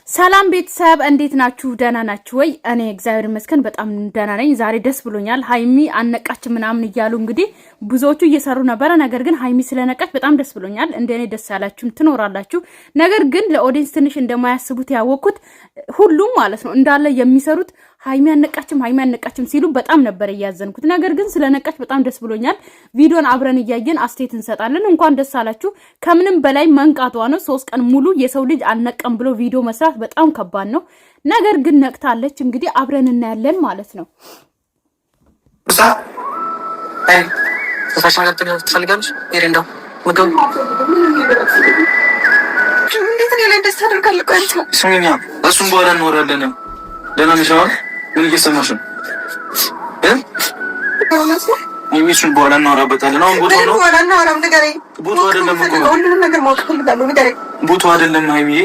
ሰላም ቤተሰብ እንዴት ናችሁ? ደህና ናችሁ ወይ? እኔ እግዚአብሔር ይመስገን በጣም ደህና ነኝ። ዛሬ ደስ ብሎኛል። ሃይሚ አነቃች ምናምን እያሉ እንግዲህ ብዙዎቹ እየሰሩ ነበር። ነገር ግን ሃይሚ ስለነቃች በጣም ደስ ብሎኛል። እንደኔ ደስ ያላችሁም ትኖራላችሁ። ነገር ግን ለኦዲየንስ ትንሽ እንደማያስቡት ያወቁት ሁሉም ማለት ነው እንዳለ የሚሰሩት ሃይሚ አነቃችም ሲሉ በጣም ነበር ያዘንኩት። ነገር ግን ስለነቃች በጣም ደስ ብሎኛል። ቪዲዮን አብረን እያየን አስተያየት እንሰጣለን። እንኳን ደስ አላችሁ። ከምንም በላይ መንቃቷ ነው። 3 ቀን ሙሉ የሰው ልጅ አልነቀም ብሎ ቪዲዮ መስራት በጣም ከባድ ነው። ነገር ግን ነቅታለች። እንግዲህ አብረን እናያለን ማለት ነው። እሱን በኋላ እንወራለን። ደህና ነሽ? ምን እየሰማሽ ነው? የሚሱን በኋላ እናወራበታለን። አሁን ቦታው አይደለም ሃይሚዬ።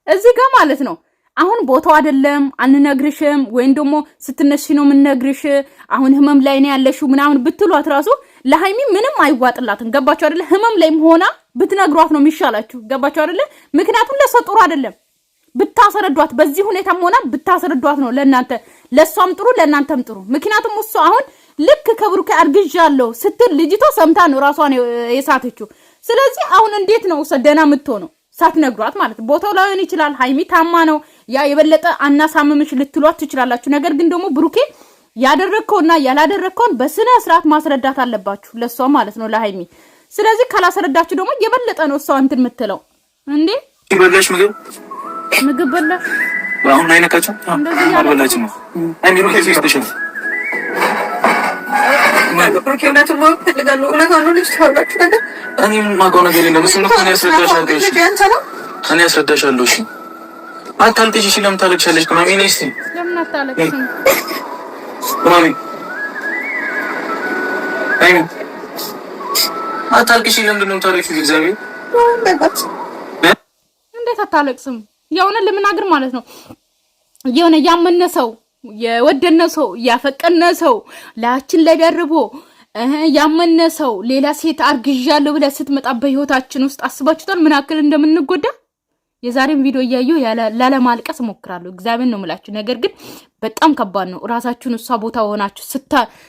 እዚህ ጋር ማለት ነው አሁን ቦታው አይደለም አንነግርሽም፣ ወይም ደግሞ ስትነሺ ነው የምንነግርሽ፣ አሁን ህመም ላይ ነው ያለሽው ምናምን ብትሏት ራሱ ለሃይሚ ምንም አይዋጥላትም። ገባችሁ አይደለ? ህመም ላይም ሆና ብትነግሯት ነው የሚሻላችሁ። ገባችሁ አይደለ? ምክንያቱም ለሰው ጥሩ አይደለም። ብታሰረዷት በዚህ ሁኔታም ሆና ብታሰረዷት ነው ለናንተ ለሷም ጥሩ ለናንተም ጥሩ። ምክንያቱም እሱ አሁን ልክ ከብሩክ አርግዣለሁ ስትል ልጅቷ ሰምታ ነው ራሷን የሳተችው። ስለዚህ አሁን እንዴት ነው ደህና የምትሆነው ሳትነግሯት ማለት? ቦታው ላይሆን ይችላል። ሃይሚ ታማ ነው ያ የበለጠ አናሳምምሽ ልትሏት ትችላላችሁ። ነገር ግን ደግሞ ብሩኬ ያደረከውና ያላደረከውን በስነ ስርዓት ማስረዳት አለባችሁ ለሷ ማለት ነው ለሃይሚ። ስለዚህ ካላስረዳችሁ ደግሞ የበለጠ ነው እሷ እንትን የምትለው እንዴ ይበላሽ ምግብ በላሽ አሁን አይነካቸው አልበላችም። አሚሩ ከዚህ ስቴሽን እኔ የማውቀው ነገር የለም። እሱን እኮ እኔ አስረዳሻለሁ። እሺ አታልቅሽ። እሺ ለምን ታለቅሻለሽ? ማሚ ነይ እስቲ ለምን አታለቅሽም? ማሚ አይኑ አታልቅሽ። ለምንድን ነው የምታለቅሽው? እግዚአብሔር እንዴት አታለቅስም? የሆነ ለምናገር ማለት ነው የሆነ ያመነሰው የወደነሰው ያፈቀነሰው ላችን ላይ ደርቦ ያመነሰው ሌላ ሴት አርግዣለሁ ብለ ስትመጣ በህይወታችን ውስጥ አስባችሁታል ምን ያክል እንደምንጎዳ? የዛሬን ቪዲዮ እያየሁ ላለማልቀስ ሞክራለሁ። እግዚአብሔር ነው የምላችሁ። ነገር ግን በጣም ከባድ ነው። ራሳችሁን እሷ ቦታ ሆናችሁ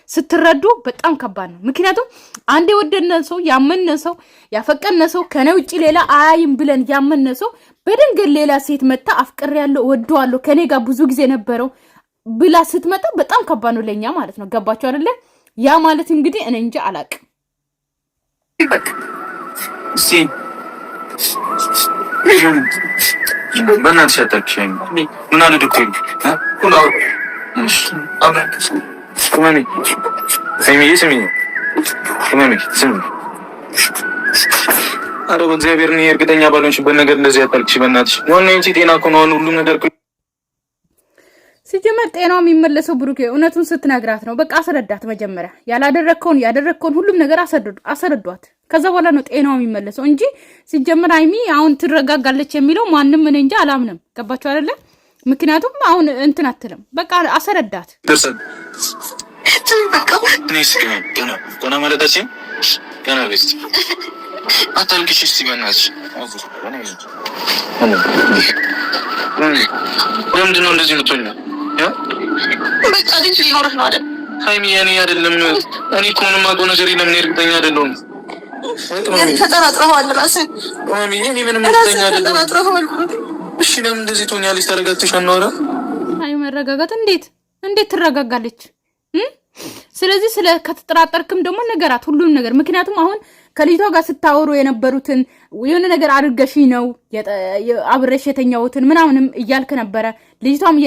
ስትረዱ በጣም ከባድ ነው። ምክንያቱም አንዴ የወደነሰው ያመነሰው ያፈቀነሰው ከኔ ውጪ ሌላ አያይም ብለን ያመነሰው በድንገት ሌላ ሴት መጣ አፍቅሬያለሁ ወደዋለሁ ከኔ ጋር ብዙ ጊዜ ነበረው ብላ ስትመጣ በጣም ከባድ ነው ለኛ ማለት ነው። ገባችሁ አይደለ? ያ ማለት እንግዲህ እኔ እንጂ አላቅም። በእናትሽ አታልቅሽኝ። ምን አለ ዶክተሩ? ኧረ በእግዚአብሔር እኔ እርግጠኛ ባልሆንሽበት ነገር እንደዚህ አታልቅሽ በእናትሽ። ዋናው አንቺ ጤና እኮ ነው። ሁሉም ነገር ሲጀመር ጤናው የሚመለሰው ብሩኬ እውነቱን ስትነግራት ነው። በቃ አስረዳት። መጀመሪያ ያደረከውን ሁሉም ነገር አስረዷት። ከዛ በኋላ ነው ጤናው የሚመለሰው እንጂ ሲጀመር ሃይሚ አሁን ትረጋጋለች የሚለው ማንም እኔ እንጂ አላምንም። ገባችሁ አይደለ? ምክንያቱም አሁን እንትን አትልም። በቃ አስረዳት። ገና ማለታችን ገና ቤስት አታልቅሽ እስቲ በእናትሽ። ለምንድን ነው እንደዚህ የምትሆኚው? በቃ ግን ሊኖርህ ነው አይደል? ሃይሚ እኔ አይደለም እኔ እኮ ምንም አውቀው ነገር የለም። እኔ እርግጠኛ አይደለሁም። ተጠራጥረኸዋል ራስህ። እኔ ምንም እርግጠኛ አይደለሁም። እሺ ለምን እንደዚህ ትሆኛለሽ? ተረጋግተሽ አናወራ? አይ መረጋጋት እንዴት ትረጋጋለች? ስለዚህ ከተጠራጠርክም ደግሞ ነገራት ሁሉም ነገር። ምክንያቱም አሁን ከልጅቷ ጋር ስታወሩ የነበሩትን የሆነ ነገር አድርገሽ ነው አብረሽ የተኛውትን ምናምንም እያልክ ነበረ። ልጅቷም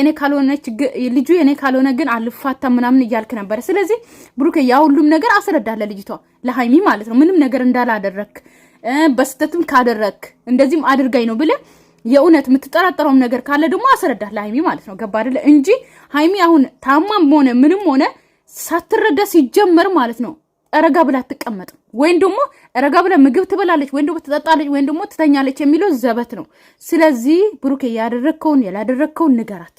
ልጁ የኔ ካልሆነ ግን አልፋታም ምናምን እያልክ ነበረ። ስለዚህ ብሩክ ያ ሁሉም ነገር አስረዳለ ልጅቷ ለሃይሚ ማለት ነው። ምንም ነገር እንዳላደረክ በስተትም ካደረክ እንደዚህም አድርጋኝ ነው ብለ የእውነት የምትጠራጠረውም ነገር ካለ ደግሞ አስረዳለ ሃይሚ ማለት ነው። ገባ አይደለ? እንጂ ሃይሚ አሁን ታማም ሆነ ምንም ሆነ ሳትረዳ ሲጀመር ማለት ነው ረጋ ብላ አትቀመጥም። ወይም ደግሞ ረጋ ብላ ምግብ ትበላለች ወይም ደግሞ ትጠጣለች ወይም ደግሞ ትተኛለች የሚለው ዘበት ነው። ስለዚህ ብሩክ ያደረከውን ያላደረከውን ንገራት።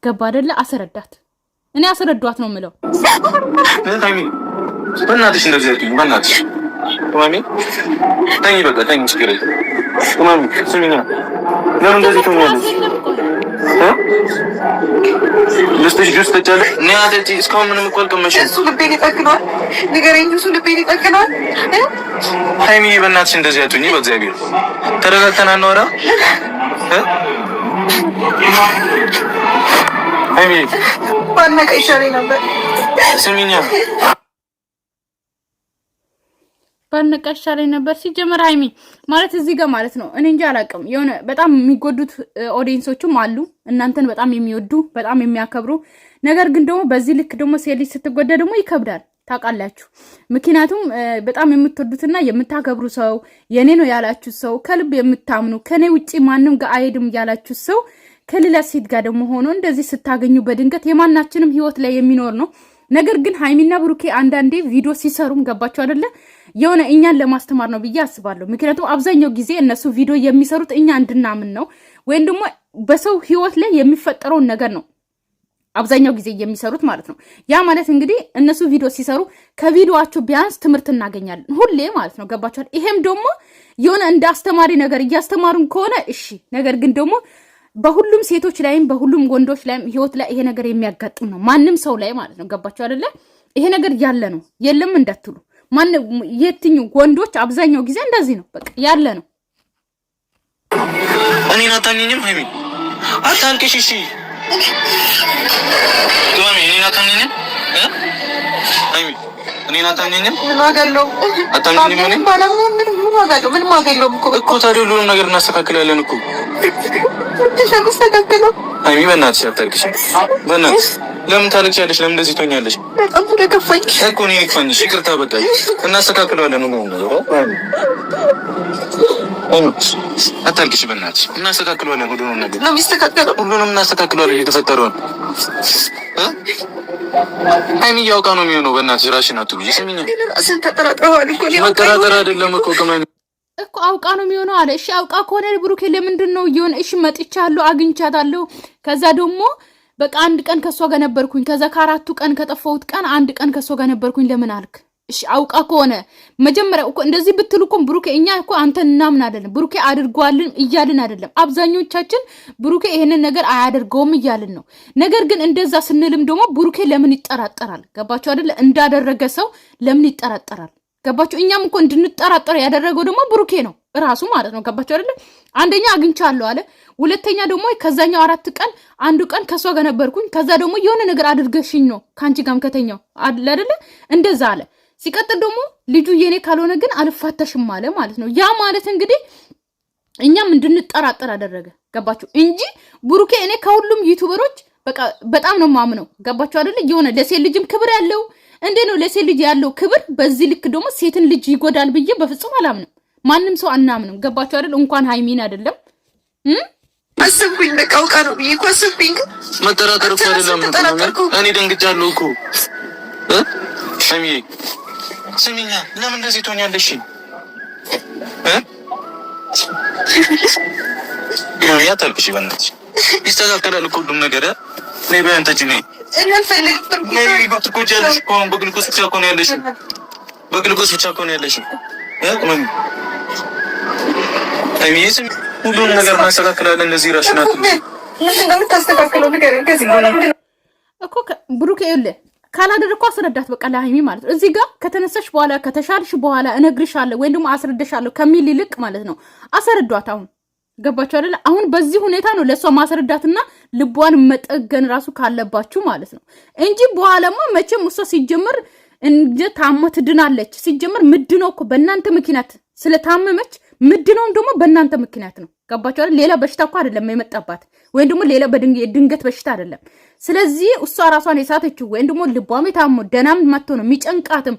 ገባ አይደለ? አስረዳት። እኔ አስረዷት ነው የምለው። በእናትሽ እንደዚህ በእናትሽ ማሚ ተኝ በቃ ተኝ ችግር የለም ማሚ ስሚኛ ለምን እንደዚህ ትሆኛለሽ ልስጥሽ ጁስ ተጫለ ነያተቲ እስካሁን ምንም እኮ አልቀመሽም እሱ ልቤን ይጠግናል ንገረኝ እሱ ልቤን ይጠግናል ሃይሚ በእናትሽ እንደዚህ አትሁኚ በእግዚአብሔር ተረጋግተን አናወራ ሃይሚ ባነቀ ይሻለኝ ነበር ስሚኛ ባነቀሻ ላይ ነበር ሲጀመር ሃይሚ ማለት እዚህ ጋር ማለት ነው እኔ እንጃ አላውቅም የሆነ በጣም የሚጎዱት ኦዲየንሶችም አሉ እናንተን በጣም የሚወዱ በጣም የሚያከብሩ ነገር ግን ደግሞ በዚህ ልክ ደግሞ ሴት ስትጎዳ ደግሞ ይከብዳል ታውቃላችሁ ምክንያቱም በጣም የምትወዱትና የምታከብሩ ሰው የኔ ነው ያላችሁ ሰው ከልብ የምታምኑ ከኔ ውጪ ማንም ጋር አይሄድም ያላችሁ ሰው ከሌላ ሴት ጋር ደግሞ ሆኖ እንደዚህ ስታገኙ በድንገት የማናችንም ህይወት ላይ የሚኖር ነው ነገር ግን ሃይሚና ብሩኬ አንዳንዴ ቪዲዮ ሲሰሩም ገባችሁ አይደለ የሆነ እኛን ለማስተማር ነው ብዬ አስባለሁ ምክንያቱም አብዛኛው ጊዜ እነሱ ቪዲዮ የሚሰሩት እኛ እንድናምን ነው ወይም ደግሞ በሰው ህይወት ላይ የሚፈጠረውን ነገር ነው አብዛኛው ጊዜ የሚሰሩት ማለት ነው ያ ማለት እንግዲህ እነሱ ቪዲዮ ሲሰሩ ከቪዲዮአቸው ቢያንስ ትምህርት እናገኛለን ሁሌ ማለት ነው ገባችሁ ይሄም ደግሞ የሆነ እንደ አስተማሪ ነገር እያስተማሩን ከሆነ እሺ ነገር ግን ደግሞ በሁሉም ሴቶች ላይም በሁሉም ወንዶች ላይም ህይወት ላይ ይሄ ነገር የሚያጋጥም ነው ማንም ሰው ላይ ማለት ነው ገባችሁ አይደለ ይሄ ነገር ያለ ነው የለም እንዳትሉ ማን የትኛው ወንዶች አብዛኛው ጊዜ እንደዚህ ነው በቃ ያለ ነው እኔን አታምኚኝም ሃይሚ አታልቅሽ እሺ ማሚ እኔን አታምኚኝም ሃይሚ እኔን አታምኚኝም ምን ዋጋለው አታምኚኝም እኔ ምን ዋጋለው ምን ዋጋለው እኮ ታዲያ ሁሉንም ነገር እናስተካክላለን እኮ ተስተካክለው ሃይሚ በእናትሽ አታልቅሽ በእናትሽ ለምን ታለቅሻለሽ ለምን እንደዚህ ትሆኛለሽ በጣም ተከፋኝ እኮ እኔ ይክፋኝሽ ይቅርታ በቃ እናስተካክለዋለን ነው አታልቅሽ በእናትሽ እናስተካክለዋለን ሁሉንም ነገር ነው የሚስተካከለው ሁሉንም እናስተካክለዋለን እየተፈጠረውን ሃይሚ ያውቃ ነው የሚሆነው በእናትሽ ራስሽን አትጉጂ ስሚኝ ራስን ተጠራጥረዋል እኮ መጠራጠር አይደለም እኮ ከማን እኮ አውቃ ነው የሚሆነው አለ እሺ አውቃ ከሆነ ብሩኬ ለምንድነው ይሆን እሺ መጥቻለሁ አግኝቻታለሁ ከዛ ደግሞ በቃ አንድ ቀን ከሷ ጋር ነበርኩኝ ከዛ ከአራቱ ቀን ከጠፋሁት ቀን አንድ ቀን ከሷ ጋር ነበርኩኝ ለምን አልክ እሺ አውቃ ከሆነ መጀመሪያ እኮ እንደዚህ ብትሉ እኮ ብሩኬ እኛ እኮ አንተን እናምን አይደለም ብሩኬ አድርጓልን እያልን አይደለም አብዛኞቻችን ብሩኬ ይሄንን ነገር አያደርገውም እያልን ነው ነገር ግን እንደዛ ስንልም ደግሞ ብሩኬ ለምን ይጠራጠራል ገባችሁ አይደለ እንዳደረገ ሰው ለምን ይጠራጠራል ገባችሁ እኛም እኮ እንድንጠራጠር ያደረገው ደግሞ ብሩኬ ነው ራሱ ማለት ነው ገባችሁ አይደለ አንደኛ አግኝቻለሁ አለ ሁለተኛ ደግሞ ከዛኛው አራት ቀን አንዱ ቀን ከሷ ጋር ነበርኩኝ ከዛ ደግሞ የሆነ ነገር አድርገሽኝ ነው ካንቺ ጋርም ከተኛው አይደለ እንደዛ አለ ሲቀጥል ደግሞ ልጁ የኔ ካልሆነ ግን አልፋተሽም አለ ማለት ነው ያ ማለት እንግዲህ እኛም እንድንጠራጠር አደረገ ገባችሁ እንጂ ብሩኬ እኔ ከሁሉም ዩቲዩበሮች በቃ በጣም ነው ማምነው ገባችሁ አይደለ የሆነ ለሴት ልጅም ክብር ያለው እንዴ ነው ለሴት ልጅ ያለው ክብር በዚህ ልክ ደግሞ ሴትን ልጅ ይጎዳል ብዬ በፍጹም አላምንም ማንም ሰው አናምንም ገባችሁ አይደል እንኳን ሃይሚን አይደለም አስብኩኝ በቃ አውቃ ነው ብዬ እኮ አስብኩኝ መጠራጠር እኮ አይደለም እኔ ደንግጫለሁ እኮ ሃይሚ ስሚኛ ለምን እንደዚህ ትሆኛለሽ ማሚ አታልቅሽ በእናትሽ ይስተካከላል እኮ ሁሉም ነገር ነይ በይ አንተ ጂኒ ነይ በትኮቻለሽ እኮ በግልኮስ ብቻ እኮ ነው ያለሽ በግልኮስ ብቻ እኮ ነው ያለሽ ማሚ አይሚስ ሁሉንም ነገር ማስተካከላለን እንደዚህ ራሽናት ምን እንደምታስተካክለው ነገር ከዚህ በኋላ እኮ ብሩኬ ይኸውልህ ካላደረኩ አስረዳት በቃ ለሃይሚ ማለት ነው እዚህ ጋር ከተነሳሽ በኋላ ከተሻልሽ በኋላ እነግርሻለሁ ወይ ደግሞ አስረዳሻለሁ ከሚል ይልቅ ማለት ነው አስረዷት አሁን ገባችሁ አይደል አሁን በዚህ ሁኔታ ነው ለሷ ማስረዳትና ልቧን መጠገን ራሱ ካለባችሁ ማለት ነው እንጂ በኋላማ መቼም እሷ ሲጀመር እንደ ታመት ድናለች ሲጀመር ምድነው እኮ በእናንተ ምክንያት ስለታመመች ምድነውም ደግሞ በእናንተ ምክንያት ነው ገባችሁ አይደል ሌላ በሽታ እኮ አይደለም የመጣባት ወይ ደግሞ ሌላ በድንገት በሽታ አይደለም ስለዚህ እሷ ራሷን የሳተችው ወይ ደግሞ ልቧም የታመ ደናም መጥቶ ነው የሚጨንቃትም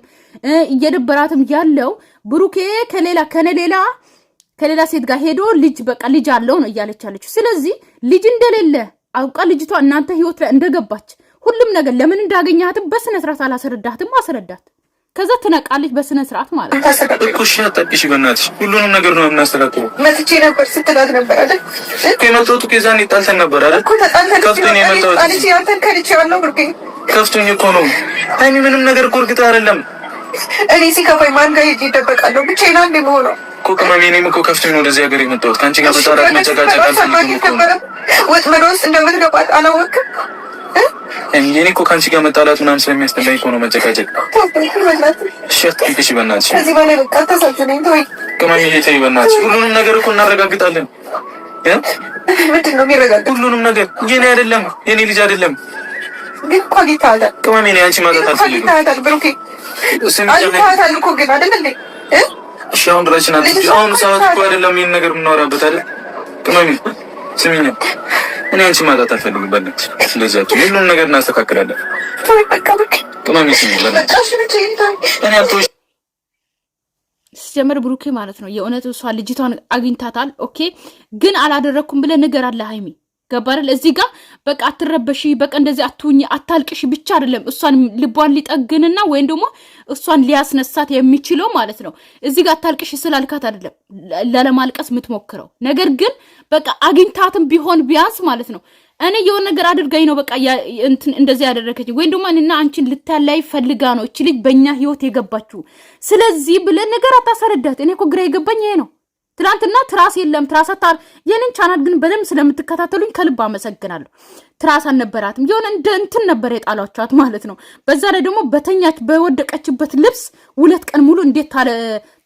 እየደበራትም ያለው ብሩኬ ከሌላ ሴት ጋር ሄዶ ልጅ በቃ ልጅ አለው ነው እያለች አለች ስለዚህ ልጅ እንደሌለ አውቃ ልጅቷ እናንተ ህይወት ላይ እንደገባች ሁሉም ነገር ለምን እንዳገኛትም በስነ ስርዓት አላስረዳትም አስረዳት ከዛ ትነቃለች በስነ ስርዓት ማለት ነው እኮ እሺ አታውቂሽ በእናትሽ ሁሉንም ነገር ነው የምናስተካክለው መጥቼ ነበር ስትላት ነበር አይደል እኮ የመጣሁት ከዛኔ ጣልተን ነበር አይደል እኮ ከፍቶኝ የመጣሁት አንቺ አንተን ከልቼ ያለው ብሩኬ ከፍቶኝ እኮ ነው ሃይሚ ምንም ነገር እኮ እርግጥ አይደለም እኔ ሲከፋኝ ማን ጋር ሄጄ እደበቃለሁ? ብቻዬን አንዴ የምሆነው እኮ ቅመሜ። እኔም እኮ ከፍቶኝ ነው ወደዚህ ሀገር የመጣሁት። ከአንቺ ጋር መጣላት መጨቃጨቅ አልፈልግም እኮ። ወጥመድ ውስጥ እንደምትገባት አላወቅም። እኔ እኮ ከአንቺ ጋር መጣላት ምናምን ስለሚያስጠላኝ እኮ ነው መጨቃጨቅ። እሺ አትንኪሽ በእናትሽ። ከዚህ በላይ በቃ አታሳዝነኝ። ተወኝ ቅመሜ፣ ተይ በእናትሽ። ሁሉንም ነገር እኮ እናረጋግጣለን። ምንድን ነው የሚረጋገጥ? ሁሉንም ነገር የኔ አይደለም፣ የኔ ልጅ አይደለም። ግን እኮ አግኝተሃታል ቅመሜ። እኔ አንቺ ማጣት አልፈልግም። አግኝተሃታል ብሩኬ፣ አግኝተሃታል እኮ ግን አይደል እንዴ? እሺ አሁን ድረሽና አሁን ሰዓት እኮ አይደለም ይሄን ነገር የምናወራበት አይደል? ቅመሜ ስሚኝ፣ እኔ አንቺ ማጣት አልፈልግም። በእናትሽ እንደዚህ አትሁን። ሁሉንም ነገር እናስተካክላለን። ቅመሜ ስሚኝ በእናትሽ እኔ አልተውሽ። ሲጀመር ብሩኬ ማለት ነው የእውነት እሷ ልጅቷን አግኝታታል። ኦኬ ግን አላደረኩም ብለህ ነገር አለ ሃይሚ ገባረል እዚህ ጋር በቃ አትረበሺ፣ በቃ እንደዚህ አትሁኝ፣ አታልቅሽ ብቻ አይደለም እሷን ልቧን ሊጠግንና ወይም ደግሞ እሷን ሊያስነሳት የሚችለው ማለት ነው። እዚህ ጋር አታልቅሽ ስላልካት አይደለም ለማልቀስ የምትሞክረው ነገር ግን በቃ አግኝታትም ቢሆን ቢያንስ ማለት ነው እኔ የሆነ ነገር አድርጋኝ ነው በቃ እንትን እንደዚህ ያደረከች ወይም ደግሞ እኔና አንቺን ልታላይ ፈልጋ ነው እቺ ልጅ በእኛ ህይወት የገባችው። ስለዚህ ብለህ ነገር አታሰረዳት። እኔ እኮ ግራ የገባኝ ይሄ ነው። ትናንትና ትራስ የለም ትራሳታል። የኔን ቻናል ግን በደንብ ስለምትከታተሉኝ ከልብ አመሰግናለሁ። ትራስ አልነበራትም፣ የሆነ እንደ እንትን ነበር የጣላችኋት ማለት ነው። በዛ ላይ ደግሞ በተኛች በወደቀችበት ልብስ 2 ቀን ሙሉ እንዴት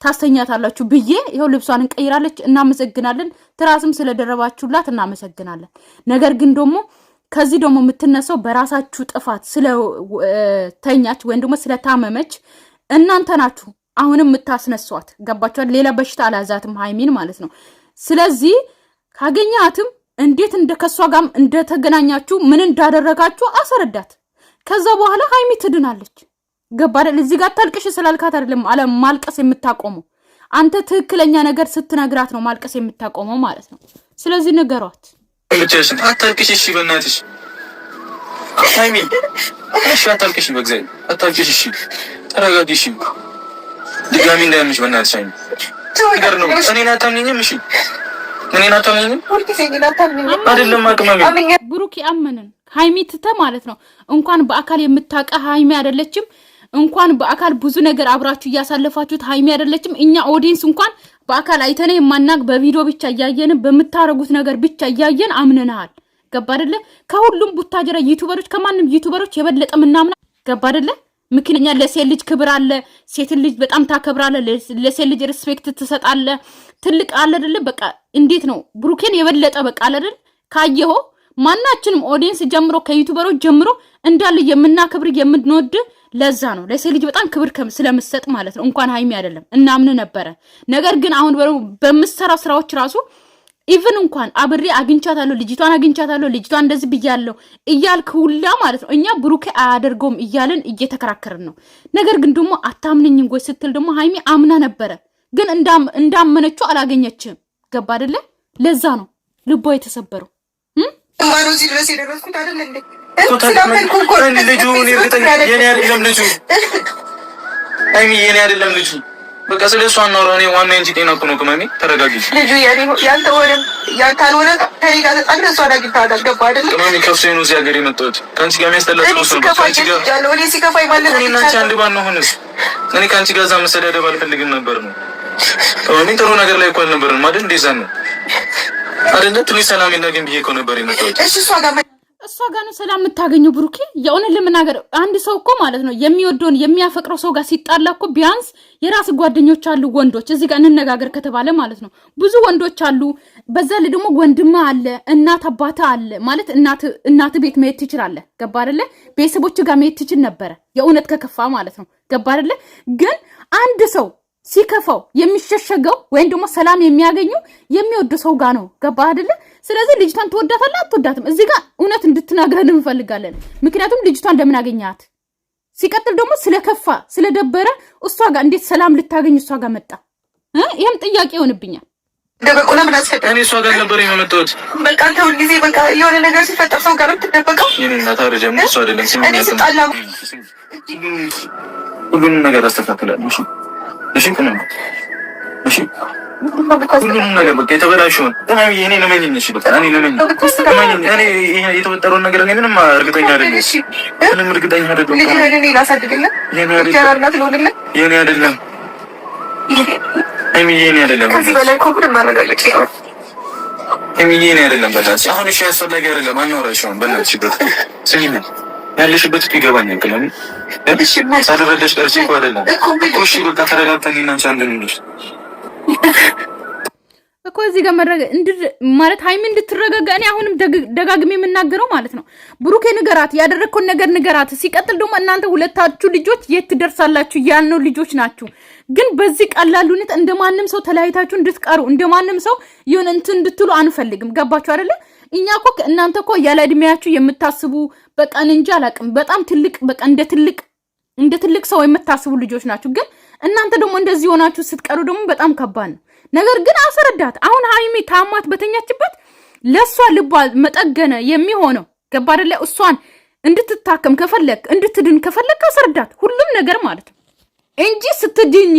ታስተኛታላችሁ ብዬ ይሄው ልብሷን እንቀይራለች። እናመሰግናለን። ትራስም ስለደረባችሁላት እናመሰግናለን። ነገር ግን ደግሞ ከዚህ ደግሞ የምትነሳው በራሳችሁ ጥፋት ስለተኛች ወይም ደግሞ ስለታመመች እናንተ ናችሁ አሁንም የምታስነሷት። ገባችኋል? ሌላ በሽታ አላዛትም ሃይሚን ማለት ነው። ስለዚህ ካገኛትም እንዴት ከሷ ጋርም እንደተገናኛችሁ ምን እንዳደረጋችሁ አሰረዳት። ከዛ በኋላ ሃይሚ ትድናለች። ገባደል? እዚህ ጋር ታልቅሽ ስላልካት አይደለም አለ ማልቀስ የምታቆመው። አንተ ትክክለኛ ነገር ስትነግራት ነው ማልቀስ የምታቆመው ማለት ነው። ስለዚህ ንገሯት። ብቻሽ አታልቅሽ። እሺ በእናትሽ ሃይሚ፣ እሺ አታልቅሽ፣ በእግዚአብሔር አታልቅሽ። እሺ ተረጋጊ። እሺ ድጋሚ እንዳይምሽ በእናትሽ ሃይሚ ነገር ነው። እኔን አታምኚኝም? እሺ እኔን አታምኚኝም? አይደለም አቅማሚ ብሩክ ያመነን ሃይሚ ትተ ማለት ነው። እንኳን በአካል የምታውቀ ሃይሚ አይደለችም። እንኳን በአካል ብዙ ነገር አብራችሁ እያሳለፋችሁት ሃይሚ አይደለችም። እኛ ኦዲየንስ እንኳን በአካል አይተነ የማናቅ በቪዲዮ ብቻ እያየን በምታረጉት ነገር ብቻ እያየን አምነናል። ገባ አይደለ? ከሁሉም ቡታጀራ ዩቲዩበሮች ከማንም ዩቲዩበሮች የበለጠ ምናምን ገባ አይደለ? ምክንያት ለሴት ልጅ ክብር አለ። ሴት ልጅ በጣም ታከብራለ። ለሴት ልጅ ሪስፔክት ትሰጣለ። ትልቅ አለ አይደለ? በቃ እንዴት ነው ብሩኬን የበለጠ በቃ አለ አይደል? ካየሆ ማናችንም ኦዲየንስ ጀምሮ ከዩቲዩበሮች ጀምሮ እንዳለ የምናከብር የምንወድ ለዛ ነው ለሴት ልጅ በጣም ክብር ስለምሰጥ ማለት ነው። እንኳን ሃይሚ አይደለም እናምን ነበረ። ነገር ግን አሁን በምሰራው ስራዎች ራሱ ኢቭን እንኳን አብሬ አግኝቻታለሁ፣ ልጅቷን አግኝቻታለሁ፣ ልጅቷን እንደዚህ ብያለሁ እያልክ ሁላ ማለት ነው እኛ ብሩኬ አያደርገውም እያልን እየተከራከርን ነው። ነገር ግን ደግሞ አታምነኝም ወይ ስትል ደግሞ ሃይሚ አምና ነበረ፣ ግን እንዳመነችው አላገኘችም። ገባ አይደለ? ለዛ ነው ልቧ የተሰበረው። ማኑ እዚህ ድረስ የደረስኩት አይደል እንዴ? ልጁ የኔ አይደለም ልጁ ሃይሚ የኔ አይደለም ልጁ። በቃ ስለሱ አናወራ። እኔ ዋና እንጂ ጤና እኮ ነው። ቅመሜ ተረጋጊ። ልጁ ያንተ ሆነም ያንተ አልሆነ ከኔ ጋር ተጣልተህ እሷ ዳግም ገባ አይደል? ቅመሜ ከፍቶኝ ነው እዚህ ሀገር የመጣሁት። ከአንቺ ጋር የሚያስጠላሽ ነው። እኔ ሲከፋኝ ማለት ነው። እኔና አንቺ አንድ ባንሆንስ? እኔ ከአንቺ ጋር እዛ መሰዳደብ አልፈልግም ነበር ነው። ቅመሜ ጥሩ ነገር ላይ እኮ አልነበረም አይደል? እንደዛ ነው አይደለ? ትንሽ ሰላም እናገኝ ብዬ እኮ ነበር የመጣሁት። እሺ እሷ ጋር ነው ሰላም የምታገኘው። ብሩኬ የእውነት ለመናገር አንድ ሰው እኮ ማለት ነው የሚወደውን የሚያፈቅረው ሰው ጋር ሲጣላ እኮ ቢያንስ የራስ ጓደኞች አሉ ወንዶች። እዚህ ጋር እንነጋገር ከተባለ ማለት ነው ብዙ ወንዶች አሉ። በዛ ላይ ደግሞ ወንድማ አለ፣ እናት አባታ አለ ማለት እናት ቤት መሄድ ትችላለህ። ገባ አይደለ? ቤተሰቦች ጋር መሄድ ትችል ነበረ የእውነት ከከፋ ማለት ነው። ገባ አይደለ? ግን አንድ ሰው ሲከፋው የሚሸሸገው ወይም ደግሞ ሰላም የሚያገኘው የሚወድ ሰው ጋር ነው። ገባ አይደለ? ስለዚህ ልጅቷን ትወዳታለህ አትወዳትም? እዚህ ጋር እውነት እንድትናገረን እንፈልጋለን። ምክንያቱም ልጅቷን እንደምን አገኛት? ሲቀጥል ደግሞ ስለከፋ ስለደበረ እሷ ጋር እንዴት ሰላም ልታገኝ እሷ ጋር መጣ? ይሄም ጥያቄ ይሆንብኛል። ደበቁና ምን አስፈለገ? እኔ እሷ ጋር ነበር የመጣሁት። በቃ አንተ ሁሉ ጊዜ በቃ የሆነ ነገር ሲፈጠር ሰው ጋር ትደበቀው። የኔ እናት አረጀም እሷ አይደለም እኔ ስጣላ ሁሉንም ነገር አስተካክላለሁ። እሺ ቅመም እሺ ሁሉንም ነገር በቃ የተበላሸውን እኔ ለመኝነሽ በቃ እኔ ለመኝ እኔ የተወጠረውን ነገር እኔ ምንም እርግጠኛ አይደለም። ምንም እርግጠኛ አይደለም። እኔ ላሳድግልህ የኔ አይደለም እሚዬ የኔ አይደለም። ከዚህ በላይ እኮ ምንም ማረጋገጥ ይችላል። እሚዬ የኔ አይደለም። በእናትሽ አሁን እሺ ያስፈላጊ አይደለም። አናወራሽም በእናትሽ ስሚኝ ያለሽበት ይገባኛል። ክለሚ እሺ ሳደረደሽ ደርሼ እኮ አይደለም እኮ እሺ በቃ ተረጋግተን እና አንቺ አንድ ነሽ እኮ እዚህ ጋር ማለት ሃይሚ እንድትረጋጋ እኔ አሁንም ደጋግሜ የምናገረው ማለት ነው። ብሩኬ ንገራት፣ ያደረግከውን ነገር ንገራት። ሲቀጥል ደግሞ እናንተ ሁለታችሁ ልጆች የት ትደርሳላችሁ ያልነው ልጆች ናችሁ። ግን በዚህ ቀላሉነት እንደማንም ሰው ተለያይታችሁ እንድትቀሩ እንደማንም ሰው ይሁን እንትን እንድትሉ አንፈልግም። ገባችሁ አይደለ? እኛ እኮ እናንተ እኮ ያለ እድሜያችሁ የምታስቡ በቃ እንጃ አላቅም በጣም ትልቅ በቃ እንደ ትልቅ ሰው የምታስቡ ልጆች ናችሁ። ግን እናንተ ደግሞ እንደዚህ ሆናችሁ ስትቀሩ ደግሞ በጣም ከባድ ነው። ነገር ግን አስረዳት። አሁን ሃይሚ ታማት በተኛችበት ለሷ ልቧ መጠገነ የሚሆነው ገባ አይደለ? እሷን እንድትታከም ከፈለክ እንድትድን ከፈለክ አስረዳት ሁሉም ነገር ማለት ነው እንጂ ስትድኝ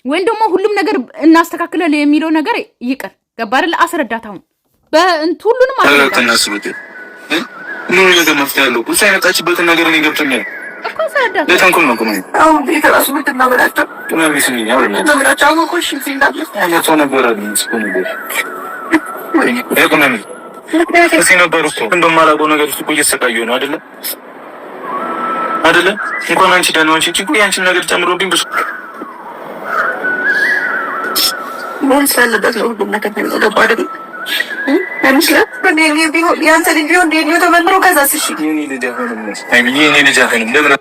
ወይም ደግሞ ሁሉም ነገር እናስተካክላለን የሚለው ነገር ይቅር። ገባ አይደለ? አስረዳት። አሁን ሁሉንም አስረዳት። ምን ነገር መፍትሄ አለው? እሷ የመጣችበትን ነገር እኔ ገብቶኛል እኮ አስረዳት። ለተንኩል ነው ቆመኝ አሁን ቤተራሱ ምትናመላቸው ምናምን ሲሚኛ ምናመላቸው አሁን እኮ እሺ ሲንዳለ አመቶ ነበር አይደል? ስኮንበር ኤኮኖሚ እዚህ ነበር እኮ እንደማላውቀው ነገር እኮ እየሰቃየሁ ነው አይደለ? እንኳን አንቺ ደህና ሆንሽ እኮ ያንቺን ነገር ጨምሮብኝ ብዙ ምን ስላለበት ነው ሁሉም ነገር ገባ አይደል? አይመስልም? ያንተ ልጅ ቢሆን ዲኤንኤ ተመርምሮ ከዛስ እሺ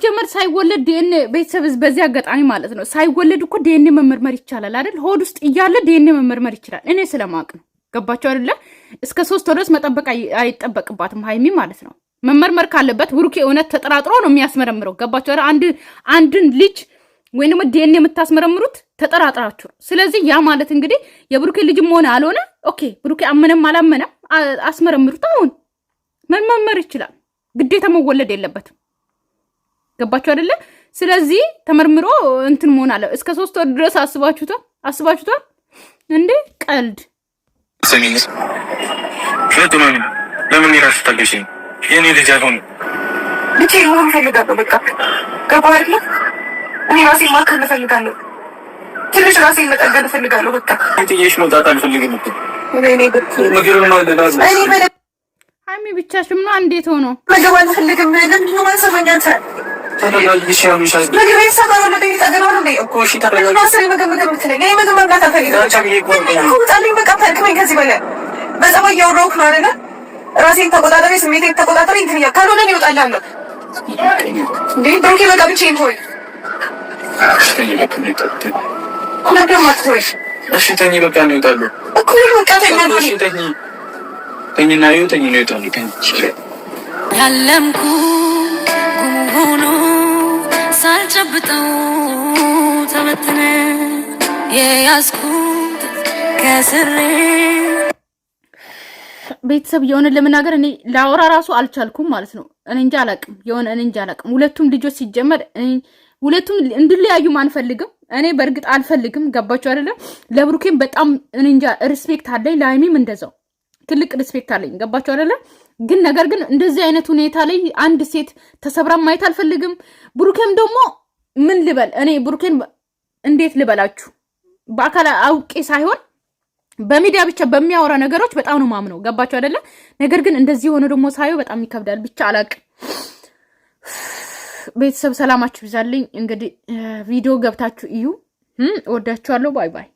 ጀመር ሳይወለድ ዲኤንኤ ቤተሰብ በዚህ አጋጣሚ ማለት ነው ሳይወለድ እኮ ዲኤንኤ መመርመር ይቻላል አይደል? ሆድ ውስጥ እያለ ዲኤንኤ መመርመር ይችላል። እኔ ስለማውቅ ነው። ገባችሁ አይደለ? እስከ 3 ወር ድረስ መጠበቅ አይጠበቅባትም ሃይሚ ማለት ነው። መመርመር ካለበት ብሩኬ እውነት ተጠራጥሮ ነው የሚያስመረምረው። ገባችሁ አይደል? አንድን ልጅ ወይንም ዲኤንኤ የምታስመረምሩት ተጠራጥራችሁ። ስለዚህ ያ ማለት እንግዲህ የብሩኬ ልጅም ሆነ አልሆነ ኦኬ፣ ብሩኬ አመነም አላመነም አስመረምሩት። አሁን መመርመር ይችላል። ግዴታ መወለድ የለበትም። ገባችሁ አይደለ? ስለዚህ ተመርምሮ እንትን መሆን አለ። እስከ 3 ወር ድረስ አስባችሁታል እንዴ? ቀልድ ሰሚኝ ለምን ይራስታልሽ? የኔ ልጅ አሁን ልጅ ነው ፈልጋለሁ። በቃ ገባ አይደለ? እኔ ራሴ ማከል ፈልጋለሁ። ትንሽ ራሴ መጠገን ፈልጋለሁ። በቃ እንትዬሽ መውጣት አልፈልግም እኮ እኔ ምግብ ነው ለዳዝ ሃይሚ ብቻሽም ነው እንዴት ሆኖ ምግብ አልፈልግም። ለምንድን ነው ማሰበኛት? ተረጋግሽ ያምሻል። ምግብ ይሰማው ነው ጠገና ነው እኮ እሺ፣ ተረጋግሽ ማሰሪ ምግብ ትለኝ። እኔ ምግብ መብላት አልፈልግም። ቁጣልኝ በቃ ታድክመኝ። ከዚህ በላይ በጸባይ ያወራሁት ነው አይደለ? ራሴን ተቆጣጣሪ፣ ስሜቴን ተቆጣጣሪ። እንትን ያ ካልሆነ ነው ይወጣልኝ እንዴ? ብሩኬ በቃ ብቻዬን ሆይ ተኝ በቃ ነው ይጣጥ ለደማት ሆይ እሺ፣ ተኝ በቃ ነው ይጣሉ እኮ በቃ ተኛለሁ። እሺ፣ ተኝና ተኝ ነው ይጣሉ ያለምኩ ጉሙኑ ሳልጨብጠው ተበተነ የያዝኩት ከስሬ ቤተሰብ የሆነ ለመናገር እኔ ላወራ ራሱ አልቻልኩም ማለት ነው። እኔ እንጃ አላቅም። ሁለቱም ልጆች ሲጀመር ሁለቱም እንድለያዩም አንፈልግም። እኔ በእርግጥ አልፈልግም። ገባችሁ አይደለም? ለብሩኬም በጣም እኔ እንጃ ሪስፔክት አለኝ፣ ለሃይሚም እንደዛው ትልቅ ሪስፔክት አለኝ። ገባችሁ አይደለም? ግን ነገር ግን እንደዚህ አይነት ሁኔታ ላይ አንድ ሴት ተሰብራ ማየት አልፈልግም። ብሩኬም ደግሞ ምን ልበል እኔ ብሩኬን እንዴት ልበላችሁ፣ በአካል አውቄ ሳይሆን በሚዲያ ብቻ በሚያወራ ነገሮች በጣም ነው ማምነው። ገባችሁ አይደለ? ነገር ግን እንደዚህ ሆኖ ደግሞ ሳየው በጣም ይከብዳል። ብቻ አላቅም። ቤተሰብ ሰላማችሁ ይዛልኝ። እንግዲህ ቪዲዮ ገብታችሁ እዩ። ወዳችኋለሁ። ባይ ባይ።